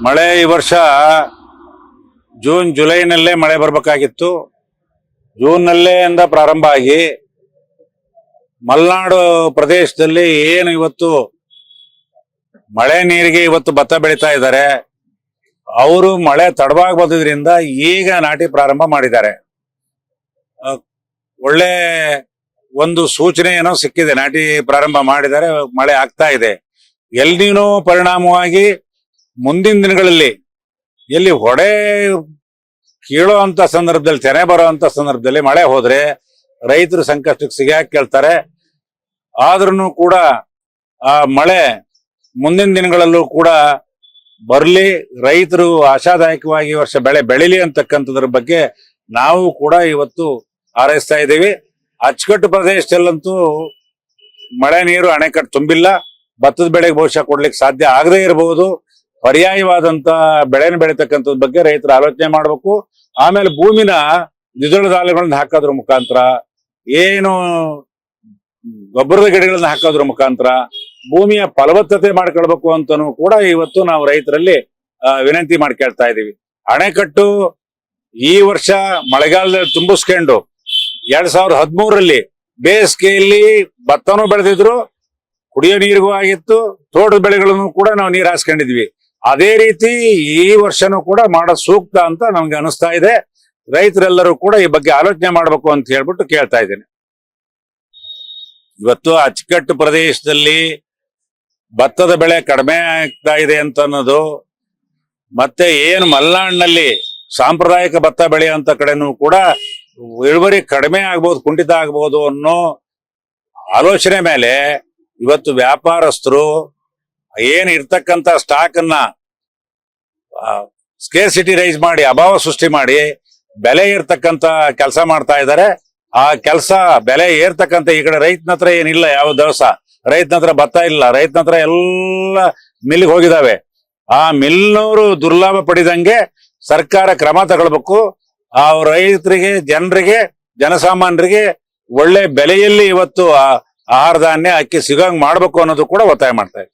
ಮಳೆ ಈ ವರ್ಷ ಜೂನ್ ಜುಲೈನಲ್ಲೇ ಮಳೆ ಬರಬೇಕಾಗಿತ್ತು. ಜೂನ್ನಲ್ಲೇ ಇಂದ ಪ್ರಾರಂಭ ಆಗಿ ಮಲೆನಾಡು ಪ್ರದೇಶದಲ್ಲಿ ಏನು ಇವತ್ತು ಮಳೆ ನೀರಿಗೆ ಇವತ್ತು ಭತ್ತ ಬೆಳೀತಾ ಇದ್ದಾರೆ, ಅವರು ಮಳೆ ತಡವಾಗಿ ಬಂದಿದ್ರಿಂದ ಈಗ ನಾಟಿ ಪ್ರಾರಂಭ ಮಾಡಿದ್ದಾರೆ. ಒಳ್ಳೆ ಒಂದು ಸೂಚನೆ ಏನೋ ಸಿಕ್ಕಿದೆ, ನಾಟಿ ಪ್ರಾರಂಭ ಮಾಡಿದ್ದಾರೆ, ಮಳೆ ಆಗ್ತಾ ಇದೆ. ಎಲ್ ನೀನೋ ಪರಿಣಾಮವಾಗಿ ಮುಂದಿನ ದಿನಗಳಲ್ಲಿ ಎಲ್ಲಿ ಹೊಡೆ ಕೀಳೋ ಅಂತ ಸಂದರ್ಭದಲ್ಲಿ, ತೆನೆ ಬರೋ ಅಂತ ಸಂದರ್ಭದಲ್ಲಿ ಮಳೆ ಹೋದ್ರೆ ರೈತರು ಸಂಕಷ್ಟಕ್ಕೆ ಸಿಗಾಕ್ ಕೇಳ್ತಾರೆ. ಆದ್ರೂ ಕೂಡ ಆ ಮಳೆ ಮುಂದಿನ ದಿನಗಳಲ್ಲೂ ಕೂಡ ಬರ್ಲಿ, ರೈತರು ಆಶಾದಾಯಕವಾಗಿ ಈ ವರ್ಷ ಬೆಳೆ ಬೆಳಿಲಿ ಅಂತಕ್ಕಂಥದ್ರ ಬಗ್ಗೆ ನಾವು ಕೂಡ ಇವತ್ತು ಹಾರೈಸ್ತಾ ಇದ್ದೀವಿ. ಅಚ್ಚುಕಟ್ಟು ಪ್ರದೇಶದಲ್ಲಂತೂ ಮಳೆ ನೀರು ಅಣೆಕಟ್ಟು ತುಂಬಿಲ್ಲ, ಭತ್ತದ ಬೆಳೆಗೆ ಬಹುಶಃ ಕೊಡ್ಲಿಕ್ಕೆ ಸಾಧ್ಯ ಆಗದೇ ಇರಬಹುದು. ಪರ್ಯಾಯವಾದಂತ ಬೆಳೆನ ಬೆಳೀತಕ್ಕಂಥದ್ ಬಗ್ಗೆ ರೈತರು ಆಲೋಚನೆ ಮಾಡಬೇಕು. ಆಮೇಲೆ ಭೂಮಿನ ದ್ವಿದಳ ಧಾನ್ಯಗಳನ್ನ ಹಾಕೋದ್ರ ಮುಖಾಂತರ, ಏನು ಗೊಬ್ಬರದ ಗಿಡಗಳನ್ನ ಹಾಕೋದ್ರ ಮುಖಾಂತರ ಭೂಮಿಯ ಫಲವತ್ತತೆ ಮಾಡ್ಕೊಳ್ಬೇಕು ಅಂತನೂ ಕೂಡ ಇವತ್ತು ನಾವು ರೈತರಲ್ಲಿ ವಿನಂತಿ ಮಾಡ್ಕೊಳ್ತಾ ಇದೀವಿ. ಅಣೆಕಟ್ಟು ಈ ವರ್ಷ ಮಳೆಗಾಲದಲ್ಲಿ ತುಂಬಿಸ್ಕೊಂಡು 2013ರಲ್ಲಿ ಬೇಸಿಗೆಯಲ್ಲಿ ಭತ್ತನೂ ಬೆಳೆದಿದ್ರು, ಕುಡಿಯೋ ನೀರಿಗೂ ಆಗಿತ್ತು, ತೋಟದ ಬೆಳೆಗಳನ್ನು ಕೂಡ ನಾವು ನೀರು ಹಾಸ್ಕೊಂಡಿದ್ವಿ. ಅದೇ ರೀತಿ ಈ ವರ್ಷನೂ ಕೂಡ ಮಾಡೋದು ಸೂಕ್ತ ಅಂತ ನಮ್ಗೆ ಅನಿಸ್ತಾ ಇದೆ. ರೈತರೆಲ್ಲರೂ ಕೂಡ ಈ ಬಗ್ಗೆ ಆಲೋಚನೆ ಮಾಡಬೇಕು ಅಂತ ಹೇಳ್ಬಿಟ್ಟು ಕೇಳ್ತಾ ಇದ್ದೇನೆ. ಇವತ್ತು ಅಚ್ಚುಕಟ್ಟು ಪ್ರದೇಶದಲ್ಲಿ ಭತ್ತದ ಬೆಳೆ ಕಡಿಮೆ ಆಗ್ತಾ ಇದೆ ಅಂತ ಅನ್ನೋದು, ಮತ್ತೆ ಏನು ಮಲೆನಾಡಿನಲ್ಲಿ ಸಾಂಪ್ರದಾಯಿಕ ಭತ್ತ ಬೆಳೆಯುವಂತ ಕಡೆನೂ ಕೂಡ ಇಳುವರಿ ಕಡಿಮೆ ಆಗ್ಬೋದು, ಕುಂಠಿತ ಆಗ್ಬೋದು ಅನ್ನೋ ಆಲೋಚನೆ ಮೇಲೆ ಇವತ್ತು ವ್ಯಾಪಾರಸ್ಥರು ಏನ್ ಇರ್ತಕ್ಕಂಥ ಸ್ಟಾಕ್ ಅನ್ನ ಸ್ಕೇರ್ಸಿಟಿ ರೈಸ್ ಮಾಡಿ, ಅಭಾವ ಸೃಷ್ಟಿ ಮಾಡಿ ಬೆಲೆ ಏರ್ತಕ್ಕಂತ ಕೆಲಸ ಮಾಡ್ತಾ ಇದ್ದಾರೆ. ಆ ಕೆಲಸ ಬೆಲೆ ಏರ್ತಕ್ಕಂತ ಈ ಕಡೆ ರೈತನ ಹತ್ರ ಏನಿಲ್ಲ, ಯಾವ ದಿವಸ ರೈತನ ಹತ್ರ ಭತ್ತ ಇಲ್ಲ, ರೈತನ ಹತ್ರ ಎಲ್ಲ ಮಿಲ್ಗೆ ಹೋಗಿದಾವೆ. ಆ ಮಿಲ್ನವರು ದುರ್ಲಾಭ ಪಡಿದಂಗೆ ಸರ್ಕಾರ ಕ್ರಮ ತಗೊಳ್ಬೇಕು. ಆ ರೈತರಿಗೆ, ಜನರಿಗೆ, ಜನಸಾಮಾನ್ಯರಿಗೆ ಒಳ್ಳೆ ಬೆಲೆಯಲ್ಲಿ ಇವತ್ತು ಆಹಾರ ಧಾನ್ಯ ಅಕ್ಕಿ ಸಿಗೋಂಗ್ ಮಾಡ್ಬೇಕು ಅನ್ನೋದು ಕೂಡ ಒತ್ತಾಯ ಮಾಡ್ತಾ ಇದೆ.